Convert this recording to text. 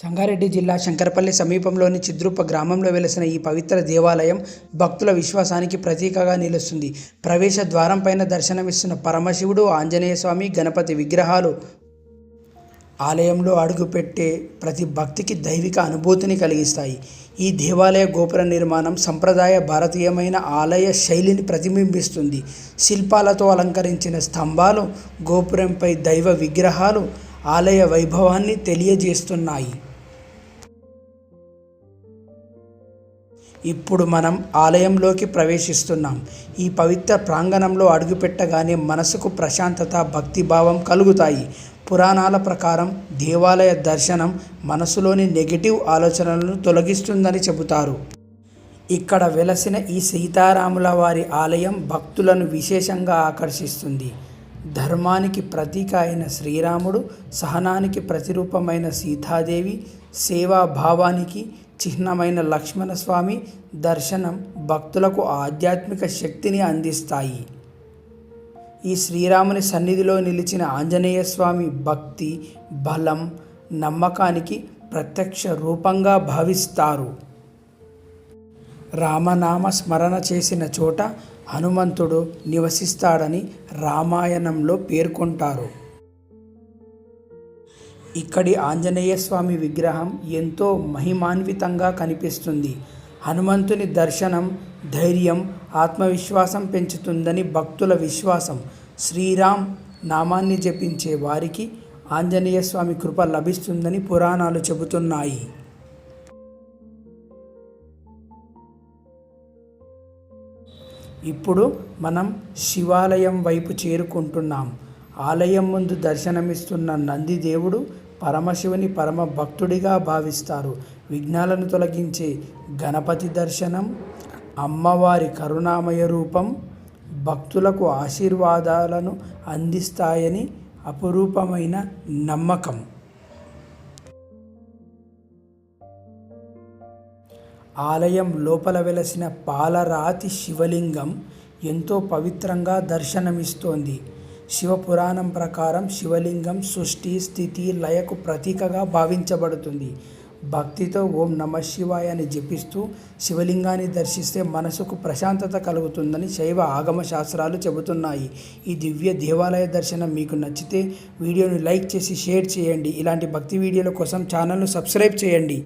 సంగారెడ్డి జిల్లా శంకరపల్లి సమీపంలోని చిద్రుప్ప గ్రామంలో వెలసిన ఈ పవిత్ర దేవాలయం భక్తుల విశ్వాసానికి ప్రతీకగా నిలుస్తుంది. ప్రవేశ ద్వారం పైన దర్శనమిస్తున్న పరమశివుడు, ఆంజనేయ స్వామి, గణపతి విగ్రహాలు ఆలయంలో అడుగుపెట్టే ప్రతి భక్తికి దైవిక అనుభూతిని కలిగిస్తాయి. ఈ దేవాలయ గోపుర నిర్మాణం సంప్రదాయ భారతీయమైన ఆలయ శైలిని ప్రతిబింబిస్తుంది. శిల్పాలతో అలంకరించిన స్తంభాలు, గోపురంపై దైవ విగ్రహాలు ఆలయ వైభవాన్ని తెలియజేస్తున్నాయి. ఇప్పుడు మనం ఆలయంలోకి ప్రవేశిస్తున్నాం. ఈ పవిత్ర ప్రాంగణంలో అడుగుపెట్టగానే మనసుకు ప్రశాంతత, భక్తిభావం కలుగుతాయి. పురాణాల ప్రకారం దేవాలయ దర్శనం మనసులోని నెగటివ్ ఆలోచనలను తొలగిస్తుందని చెబుతారు. ఇక్కడ వెలసిన ఈ సీతారాముల వారి ఆలయం భక్తులను విశేషంగా ఆకర్షిస్తుంది. ధర్మానికి ప్రతీక అయిన శ్రీరాముడు, సహనానికి ప్రతిరూపమైన సీతాదేవి, సేవాభావానికి చిహ్నమైన లక్ష్మణస్వామి దర్శనం భక్తులకు ఆధ్యాత్మిక శక్తిని అందిస్తాయి. ఈ శ్రీరాముని సన్నిధిలో నిలిచిన ఆంజనేయ స్వామి భక్తి, బలం, నమ్మకానికి ప్రత్యక్ష రూపంగా భావిస్తారు. రామనామ స్మరణ చేసిన చోట హనుమంతుడు నివసిస్తాడని రామాయణంలో పేర్కొంటారు. ఇక్కడి ఆంజనేయ స్వామి విగ్రహం ఎంతో మహిమాన్వితంగా కనిపిస్తుంది. హనుమంతుని దర్శనం ధైర్యం, ఆత్మవిశ్వాసం పెంచుతుందని భక్తుల విశ్వాసం. శ్రీరామ్ నామాన్ని జపించే వారికి ఆంజనేయ స్వామి కృప లభిస్తుందని పురాణాలు చెబుతున్నాయి. ఇప్పుడు మనం శివాలయం వైపు చేరుకుంటున్నాం. ఆలయం ముందు దర్శనమిస్తున్న నంది దేవుడు పరమశివుని పరమ భక్తుడిగా భావిస్తారు. విఘ్నాలను తొలగించే గణపతి దర్శనం, అమ్మవారి కరుణామయ రూపం భక్తులకు ఆశీర్వాదాలను అందిస్తాయని అపురూపమైన నమ్మకం. ఆలయం లోపల వెలసిన పాలరాతి శివలింగం ఎంతో పవిత్రంగా దర్శనమిస్తోంది. శివపురాణం ప్రకారం శివలింగం సృష్టి, స్థితి, లయకు ప్రతీకగా భావించబడుతుంది. భక్తితో ఓం నమః శివాయ అని జపిస్తూ శివలింగాన్ని దర్శిస్తే మనసుకు ప్రశాంతత కలుగుతుందని శైవ ఆగమ శాస్త్రాలు చెబుతున్నాయి. ఈ దివ్య దేవాలయ దర్శనం మీకు నచ్చితే వీడియోని లైక్ చేసి షేర్ చేయండి. ఇలాంటి భక్తి వీడియోల కోసం ఛానల్ను సబ్స్క్రైబ్ చేయండి.